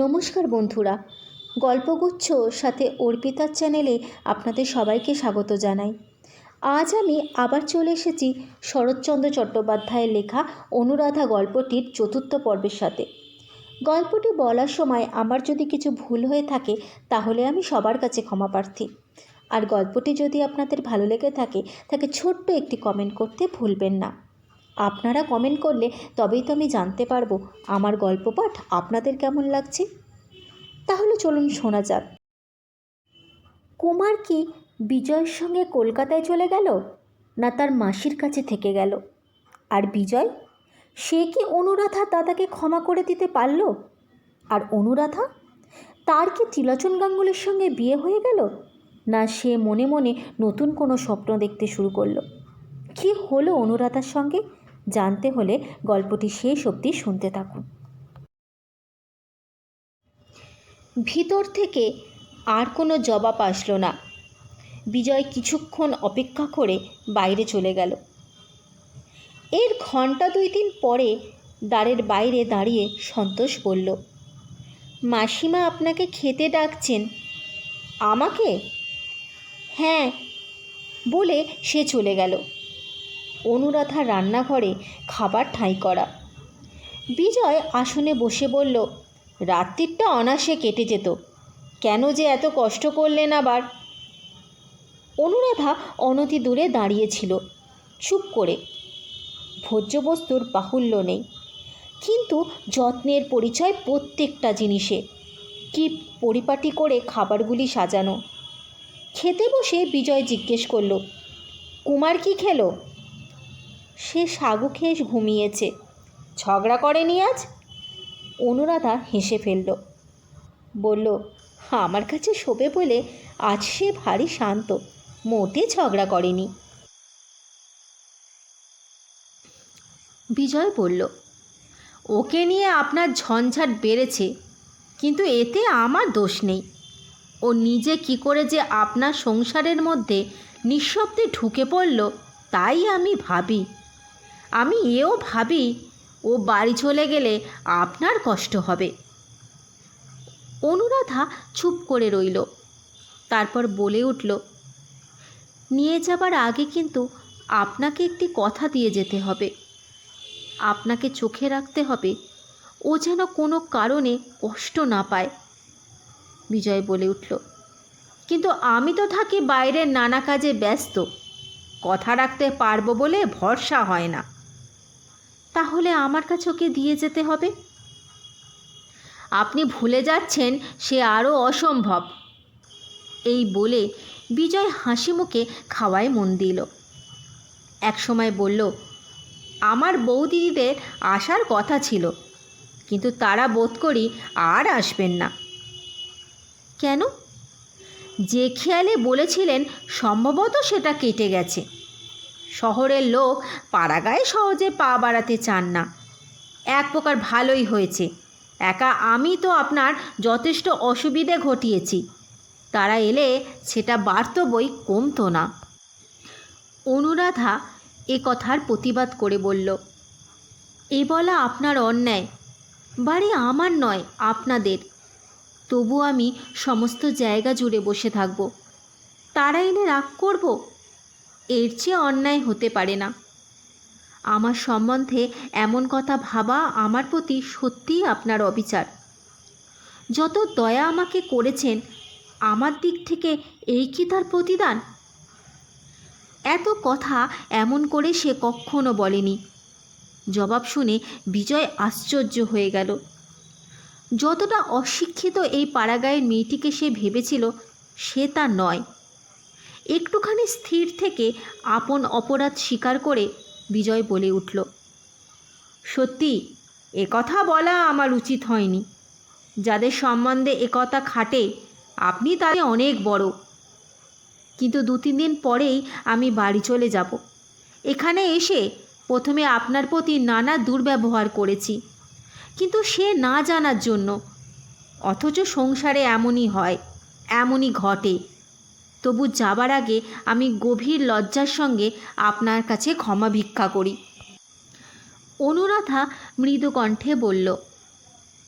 নমস্কার বন্ধুরা, গল্পগুচ্ছ সাথে অর্পিতার চ্যানেলে আপনাদের সবাইকে স্বাগত জানাই। আজ আমি আবার চলে এসেছি শরৎচন্দ্র চট্টোপাধ্যায়ের লেখা অনুরাধা গল্পটির চতুর্থ পর্বের সাথে। গল্পটি বলার সময় আমার যদি কিছু ভুল হয়ে থাকে তাহলে আমি সবার কাছে ক্ষমা প্রার্থী। আর গল্পটি যদি আপনাদের ভালো লেগে থাকে তাকে ছোট্ট একটি কমেন্ট করতে ভুলবেন না। আপনারা কমেন্ট করলে তবেই তো আমি জানতে পারবো আমার গল্প পাঠ আপনাদের কেমন লাগছে। তাহলে চলুন শোনা যাক। কুমার কি বিজয়ের সঙ্গে কলকাতায় চলে গেল, না তার মাসির কাছে থেকে গেল? আর বিজয়, সে কি অনুরাধার দাদাকে ক্ষমা করে দিতে পারল? আর অনুরাধা, তার কি ত্রিলোচন গাঙ্গুলির সঙ্গে বিয়ে হয়ে গেল, না সে মনে মনে নতুন কোনো স্বপ্ন দেখতে শুরু করলো? কি হলো অনুরাধার সঙ্গে জানতে হলে গল্পটি শেষ অবধি শুনতে থাকুন। ভিতর থেকে আর কোনো জবাব আসলো না। বিজয় কিছুক্ষণ অপেক্ষা করে বাইরে চলে গেল। এর ঘন্টা 2-3 পরে দ্বারের বাইরে দাঁড়িয়ে সন্তোষ বলল, মাসিমা আপনাকে খেতে ডাকছেন। আমাকে? হ্যাঁ, বলে সে চলে গেল। অনুরাধা রান্নাঘরে খাবার ঠাঁই করা। বিজয় আসনে বসে বলল, রাত্রিটা অনাসে কেটে যেত, কেন যে এত কষ্ট করলেন আবার? অনুরাধা অনতি দূরে দাঁড়িয়েছিল চুপ করে। ভোজ্যবস্তুর বাহুল্য নেই, কিন্তু যত্নের পরিচয় প্রত্যেকটা জিনিসে। কি পরিপাটি করে খাবারগুলি সাজানো। খেতে বসে বিজয় জিজ্ঞেস করল, কুমার কি খেলো? সে সাগু খেয়ে ঘুমিয়েছে। ঝগড়া করেনি আজ? অনুরাধা হেসে ফেলল, বলল, আমার কাছে শোবে বলে আজ সে ভারী শান্ত, মোটে ঝগড়া করেনি। বিজয় বলল, ওকে নিয়ে আপনার ঝঞ্ঝাট বেড়েছে, কিন্তু এতে আমার দোষ নেই। ও নিজে কি করে যে আপনার সংসারের মধ্যে নিঃশব্দে ঢুকে পড়ল তাই আমি ভাবি। আমি এও ভাবি ও বাড়ি চলে গেলে আপনার কষ্ট হবে। অনুরাধা চুপ করে রইল, তারপর বলে উঠল, নিয়ে যাবার আগে কিন্তু আপনাকে একটি কথা দিয়ে যেতে হবে। আপনাকে চোখে রাখতে হবে ও যেন কোনো কারণে কষ্ট না পায়। বিজয় বলে উঠল, কিন্তু আমি তো থাকি বাইরের নানা কাজে ব্যস্ত, কথা রাখতে পারবো বলে ভরসা হয় না। তাহলে আমার কাছে ওকে দিয়ে যেতে হবে। আপনি ভুলে যাচ্ছেন সে আরও অসম্ভব। এই বলে বিজয় হাসি মুখে খাওয়ায় মন দিল। একসময় বলল, আমার বৌদিদিদের আসার কথা ছিল, কিন্তু তারা বোধ করি আর আসবেন না। কেন? যে খেয়ালে বলেছিলেন সম্ভবত সেটা কেটে গেছে। শহরের লোক পাড়াগায়ে সহজে পা বাড়াতে চান না। এক প্রকার ভালোই হয়েছে, একা আমি তো আপনার যথেষ্ট অসুবিধে ঘটিয়েছি, তারা এলে সেটা বাড়ত বই কমতো না। অনুরাধা এ কথার প্রতিবাদ করে বলল, এ বলা আপনার অন্যায়। বাড়ি আমার নয়, আপনাদের। তবু আমি সমস্ত জায়গা জুড়ে বসে থাকব, তারা এলে রাগ করব? এর চেয়ে অন্যায় হতে পারে না। আমার সম্বন্ধে এমন কথা ভাবা আমার প্রতি সত্যিই আপনার অবিচার। যত দয়া আমাকে করেছেন, আমার দিক থেকে এই কি তার প্রতিদান? এত কথা এমন করে সে কখনো বলেনি। জবাব শুনে বিজয় আশ্চর্য হয়ে গেল। যতটা অশিক্ষিত এই পাড়াগাঁয়ের মেয়েটিকে সে ভেবেছিল সে তা নয়। একটুখানি স্থির থেকে আপন অপরাধ স্বীকার করে বিজয় বলে উঠল, সত্যি একথা বলা আমার উচিত হয়নি। যাদের সম্বন্ধে একথা খাটে আপনি তাদের অনেক বড়। কিন্তু 2-3 দিন পরেই আমি বাড়ি চলে যাব। এখানে এসে প্রথমে আপনার প্রতি নানা দুর্ব্যবহার করেছি, কিন্তু সে না জানার জন্য। অথচ সংসারে এমনই হয়, এমনই ঘটে। তবু যাবার আগে আমি গভীর লজ্জার সঙ্গে আপনার কাছে ক্ষমা ভিক্ষা করি। অনুরাধা মৃদু কণ্ঠে বলল,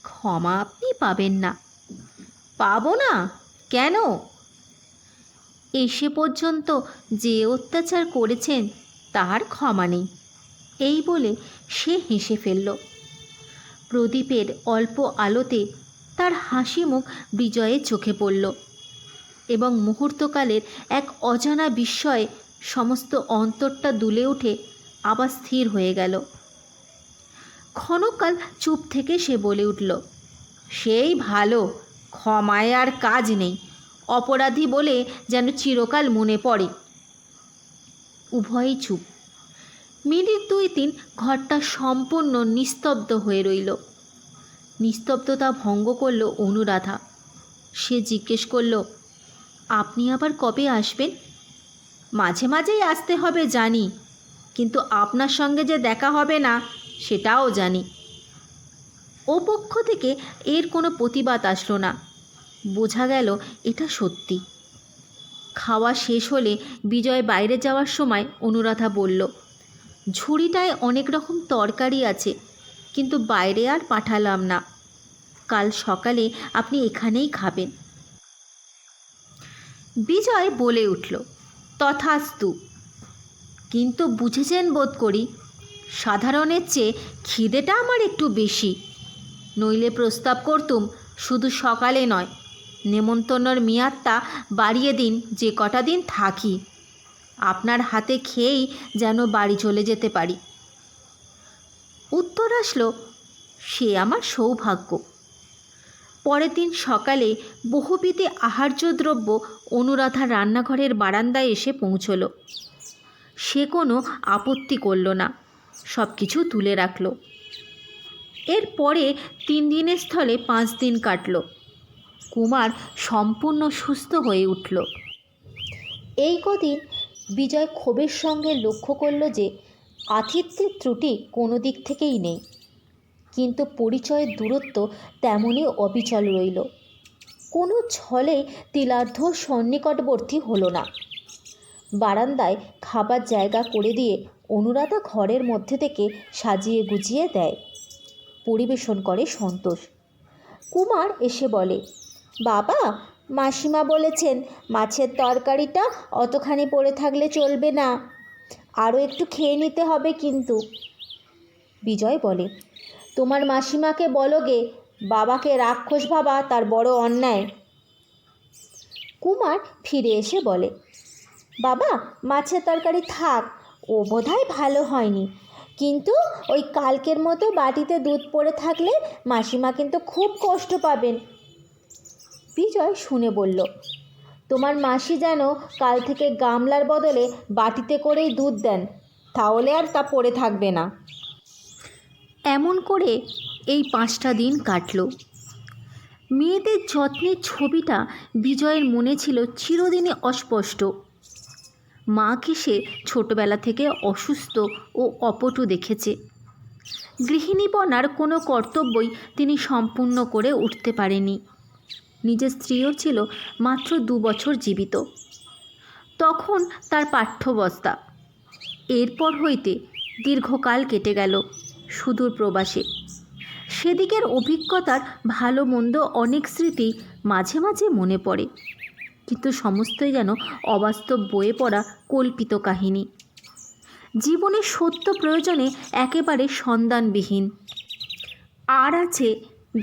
ক্ষমা আপনি পাবেন না। পাবো না? কেন? এসে পর্যন্ত যে অত্যাচার করেছেন তার ক্ষমা নেই। এই বলে সে হেসে ফেলল। প্রদীপের অল্প আলোতে তার হাসি মুখ বিজয়ের চোখে পড়ল এবং মুহূর্তকালের এক অজানা বিস্ময়ে সমস্ত অন্তরটা দুলে উঠে আবার স্থির হয়ে গেল। ক্ষণকাল চুপ থেকে সে বলে উঠল, সেই ভালো, ক্ষমায় আর কাজ নেই, অপরাধী বলে যেন চিরকাল মনে পড়ে। উভয়ই চুপ। মিনিট 2-3 ঘরটা সম্পূর্ণ নিস্তব্ধ হয়ে রইল। নিস্তব্ধতা ভঙ্গ করল অনুরাধা। সে জিজ্ঞেস করল, আপনি আবার কবে আসবেন? মাঝে মাঝেই আসতে হবে জানি, কিন্তু আপনার সঙ্গে যে দেখা হবে না সেটাও জানি। ও পক্ষ থেকে এর কোনো প্রতিবাদ আসলো না। বোঝা গেল এটা সত্যি। খাওয়া শেষ হলে বিজয় বাইরে যাওয়ার সময় অনুরাধা বলল, ঝুড়িটায় অনেক রকম তরকারি আছে, কিন্তু বাইরে আর পাঠালাম না। কাল সকালে আপনি এখানেই খাবেন। বিজয় বলে উঠল, তথাস্তু। কিন্তু বুঝেছেন বোধ করি, সাধারণের চেয়ে খিদেটা আমার একটু বেশি। নইলে প্রস্তাব করতুম শুধু সকালে নয়, নেমন্তন্নর মেয়াদটা বাড়িয়ে দিন, যে কটা দিন থাকি। আপনার হাতে খেয়েই যেন বাড়ি চলে যেতে পারি। উত্তর আসলো, সে আমার সৌভাগ্য। পরের দিন সকালে বহুবিধ আহার্য দ্রব্য অনুরাধার রান্নাঘরের বারান্দায় এসে পৌঁছল। সে কোনো আপত্তি করল না, সব কিছু তুলে রাখল। এরপরে 3 দিনের স্থলে 5 দিন কাটল। কুমার সম্পূর্ণ সুস্থ হয়ে উঠল। এই কদিন বিজয় ক্ষোভের সঙ্গে লক্ষ্য করল যে আতিথ্যের ত্রুটি কোনো দিক থেকেই নেই, কিন্তু পরিচয়ের দূরত্ব তেমনই অবিচল রইল। কোনো ছলে তিলার্ধ সন্নিকটবর্তী হলো না। বারান্দায় খাবার জায়গা করে দিয়ে অনুরাধা ঘরের মধ্যে থেকে সাজিয়ে গুছিয়ে দেয়। পরিবেশন করে সন্তোষ। কুমার এসে বলে, বাবা, মাসিমা বলেছেন মাছের তরকারিটা অতখানি পড়ে থাকলে চলবে না, আরও একটু খেয়ে নিতে হবে কিন্তু। বিজয় বলে, তোমার মাসিমাকে বলো গে, বাবাকে রাক্ষস ভাবা তার বড় অন্যায়। কুমার ফিরে এসে বলে, বাবা, মাছের তরকারি থাক, ও বোধহয় ভালো হয়নি, কিন্তু ওই কালকের মতো বাটিতে দুধ পড়ে থাকলে মাসিমা কিন্তু খুব কষ্ট পাবেন। বিজয় শুনে বলল, তোমার মাসি যেন কাল থেকে গামলার বদলে বাটিতে করেই দুধ দেন, তাহলে আর তা পড়ে থাকবে না। এমন করে এই 5টা দিন কাটল। মেয়েদের যত্নের ছবিটা বিজয়ের মনে ছিল চিরদিনই অস্পষ্ট। মাকে সে ছোটবেলা থেকে অসুস্থ ও অপটু দেখেছে। গৃহিণীপনার কোনো কর্তব্যই তিনি সম্পূর্ণ করে উঠতে পারেনি। নিজের স্ত্রীও ছিল মাত্র 2 বছর জীবিত। তখন তার পাঠ্যবস্তা। এরপর হইতে দীর্ঘকাল কেটে গেল সুদূর প্রবাসে। সেদিকের অভিজ্ঞতার ভালো মন্দ অনেক স্মৃতি মাঝে মাঝে মনে পড়ে, কিন্তু সমস্তই যেন অবাস্তব বয়ে পড়া কল্পিত কাহিনী, জীবনের সত্য প্রয়োজনে একেবারে সন্ধানবিহীন। আর আছে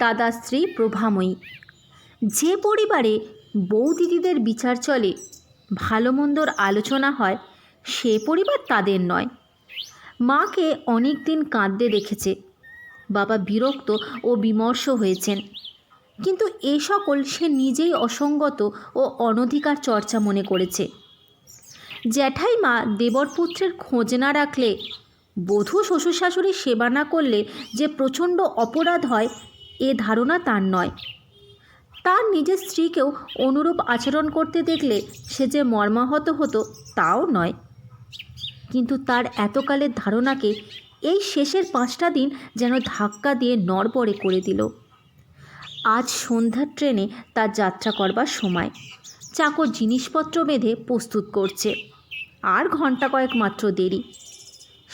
দাদা স্ত্রী প্রভাময়ী। যে পরিবারে বউ দিদিদের বিচার চলে, ভালো মন্দর আলোচনা হয়, সে পরিবার তাদের নয়। মাকে অনেক দিন কাঁদতে দেখেছে, বাবা বিরক্ত ও বিমর্ষ হয়েছেন, কিন্তু এ সকল সে নিজেই অসঙ্গত ও অনধিকার চর্চা মনে করেছে। জ্যাঠাইমা দেবরপুত্রের খোঁজ না রাখলে, বধূ শ্বশুর শাশুড়ির সেবা না করলে যে প্রচণ্ড অপরাধ হয়, এ ধারণা তার নয়। তার নিজের স্ত্রীকেও অনুরূপ আচরণ করতে দেখলে সে যে মর্মাহত হতো তাও নয়। কিন্তু তার এতকালের ধারণাকে এই শেষের 5টা দিন যেন ধাক্কা দিয়ে নড়বড়ে করে দিল। আজ সন্ধ্যার ট্রেনে তার যাত্রা করবার সময়। চাকর জিনিসপত্র বেঁধে প্রস্তুত করছে, আর ঘণ্টা কয়েক মাত্র দেরি।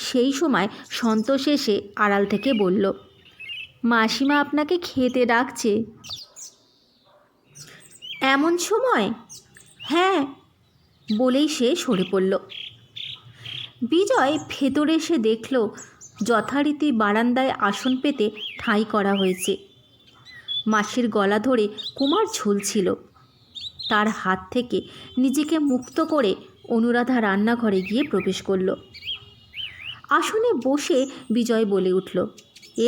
সেই সময় সন্তোষ এসে আড়াল থেকে বলল, মাসিমা আপনাকে খেতে ডাকছে। এমন সময়? হ্যাঁ, বলেই সে সরে পড়ল। বিজয় ভেতরে এসে দেখল যথারীতি বারান্দায় আসন পেতে ঠাঁই করা হয়েছে। মাসির গলা ধরে কুমার ঝুলছিল। তার হাত থেকে নিজেকে মুক্ত করে অনুরাধা রান্নাঘরে গিয়ে প্রবেশ করল। আসনে বসে বিজয় বলে উঠল,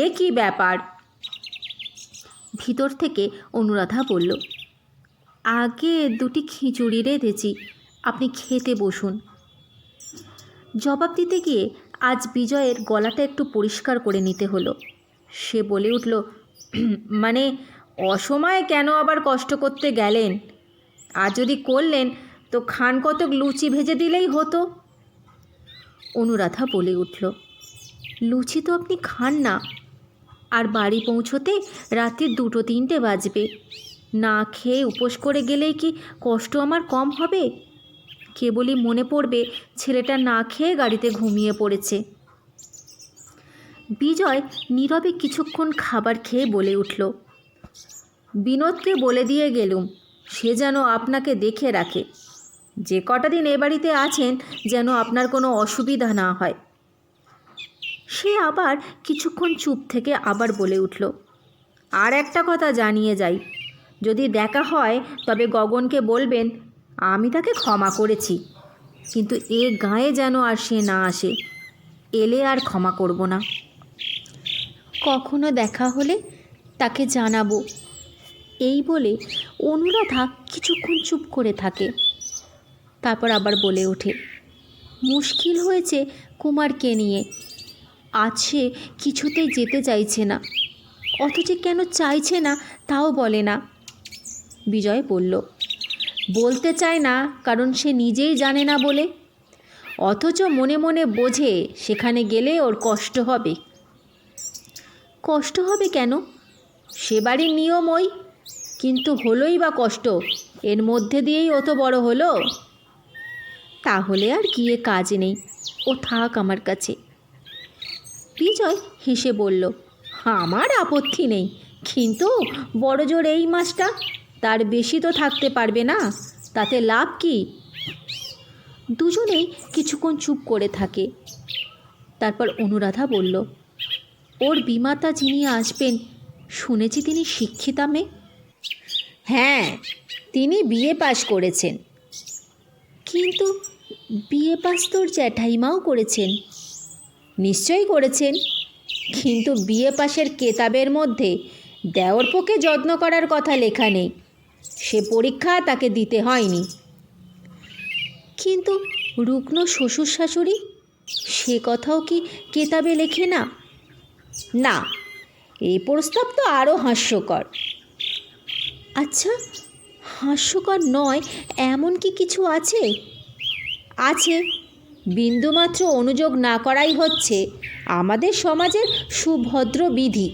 এ কি ব্যাপার? ভিতর থেকে অনুরাধা বলল, আগে দুটি খিচুড়ি রেঁধেছি, আপনি খেতে বসুন। জবাব দিতে গিয়ে আজ বিজয়ের গলাটা একটু পরিষ্কার করে নিতে হলো। সে বলে উঠল, মানে অসময়ে কেন আবার কষ্ট করতে গেলেন? আর যদি করলেন তো খান কতক লুচি ভেজে দিলেই হতো। অনুরাধা বলে উঠল, লুচি তো আপনি খান না, আর বাড়ি পৌঁছোতে রাত্রি 2-3টে বাজবে। না খেয়ে উপোস করে গেলেই কি কষ্ট আমার কম হবে? কেবলই মনে পড়বে ছেলেটা না খেয়ে গাড়িতে ঘুমিয়ে পড়েছে। বিজয় নীরবে কিছুক্ষণ খাবার খেয়ে বলে উঠল, বিনোদকে বলে দিয়ে গেলুম সে যেন আপনাকে দেখে রাখে। যে কটা দিন এ বাড়িতে আছেন যেন আপনার কোনো অসুবিধা না হয়। সে আবার কিছুক্ষণ চুপ থেকে আবার বলে উঠল, আর একটা কথা জানিয়ে যাই, যদি দেখা হয় তবে গগনকে বলবেন আমি তাকে ক্ষমা করেছি, কিন্তু এ গায়ে যেন আর সে না আসে। এলে আর ক্ষমা করব না। কখনো দেখা হলে তাকে জানাবো। এই বলে অনুরাধা কিছুক্ষণ চুপ করে থাকে। তারপর আবার বলে ওঠে, মুশকিল হয়েছে কুমারকে নিয়ে। আজ সে কিছুতেই যেতে চাইছে না, অথচ কেন চাইছে না তাও বলে না। বিজয় বলল, বলতে চায় না কারণ সে নিজেই জানে না বলে, অথচ মনে মনে বোঝে সেখানে গেলে ওর কষ্ট হবে। কষ্ট হবে কেন? সে বাড়ির নিয়ম ওই, কিন্তু হলোই বা কষ্ট, এর মধ্যে দিয়েই ও তো বড় হলো। তাহলে আর গিয়ে কাজ নেই, ও থাক আমার কাছে। বিজয় হেসে বলল, আমার আপত্তি নেই, কিন্তু বড় জোর এই মাসটা, তার বেশি তো থাকতে পারবে না, তাতে লাভ কি? দুজনেই কিছুক্ষণ চুপ করে থাকে। তারপর অনুরাধা বলল, ওর বিমাতা যিনি আসবেন শুনেছি তিনি শিক্ষিতা মেয়ে। হ্যাঁ, তিনি বিএ পাশ করেছেন। কিন্তু বিএ পাস তোর জ্যাঠাইমাও করেছেন। নিশ্চয়ই করেছেন, কিন্তু বিএ পাশের কেতাবের মধ্যে দেওরপোকে যত্ন করার কথা লেখা নেই। সে পরীক্ষা তাকে দিতে হয়নি। কিন্তু রুগ্ন শ্বশুর শাশুড়ি, সে কথাও কি কেতাবে লেখে না? না, এই প্রস্তাব তো আরও হাস্যকর। আচ্ছা, হাস্যকর নয় এমন কি কিছু আছে? আছে, বিন্দুমাত্র অনুযোগ না করাই হচ্ছে আমাদের সমাজের সুভদ্র বিধি।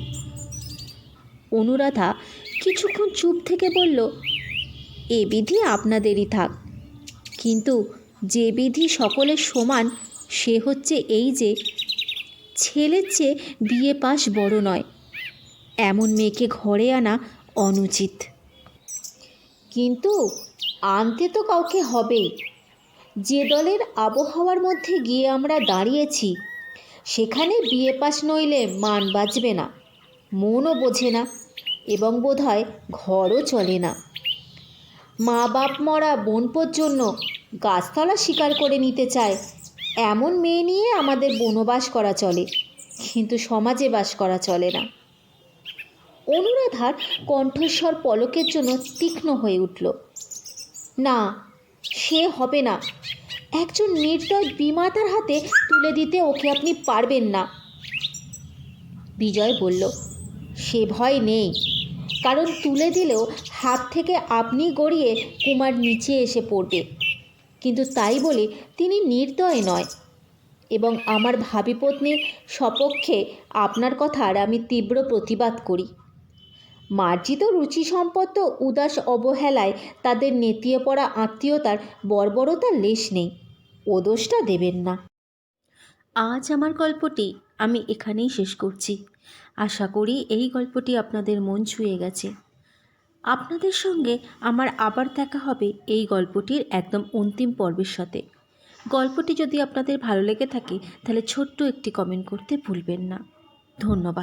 অনুরাধা কিছুক্ষণ চুপ থেকে বলল, এ বিধি আপনাদেরই থাক, কিন্তু যে বিধি সকলের সমান সে হচ্ছে এই যে ছেলের চেয়ে বিএ পাস বড় নয়, এমন মেয়েকে ঘরে আনা অনুচিত। কিন্তু আনতে তো কাউকে হবেই। যে দলের আবহাওয়ার মধ্যে গিয়ে আমরা দাঁড়িয়েছি সেখানে বিএ পাস নইলে মান বাঁচবে না, মনও বোঝে না, এবং বোধহয় ঘরও চলে না। মা বাপ মরা বোন পর্যন্ত গাছতলা শিকার করে নিতে চায়, এমন মেয়ে নিয়ে আমাদের বনবাস করা চলে, কিন্তু সমাজে বাস করা চলে না। অনুরাধার কণ্ঠস্বর পলকের জন্য তীক্ষ্ণ হয়ে উঠল। না, সে হবে না। একজন নির্দয় বিমাতার হাতে তুলে দিতে ওকে আপনি পারবেন না। বিজয় বলল, সে ভয় নেই, কারণ তুলে দিলেও হাত থেকে আপনি গড়িয়ে কুমার নিচে এসে পড়বে, কিন্তু তাই বলে তিনি নির্দয় নয়। এবং আমার ভাবী পত্নীর সপক্ষে আপনার কথার আমি তীব্র প্রতিবাদ করি। মার্জিত রুচিসম্পন্ন উদাস অবহেলায় তাদের নেতিয়ে পড়া আত্মীয়তার বর্বরতার লেশ নেই, ও দোষটা দেবেন না। আজ আমার গল্পটি আমি এখানেই শেষ করছি। আশা করি এই গল্পটি আপনাদের মন ছুঁয়ে গেছে। আপনাদের সঙ্গে আমার আবার দেখা হবে এই গল্পটির একদম অন্তিম পর্বের সাথে। গল্পটি যদি আপনাদের ভালো লেগে থাকে তাহলে ছোট্ট একটি কমেন্ট করতে ভুলবেন না। ধন্যবাদ।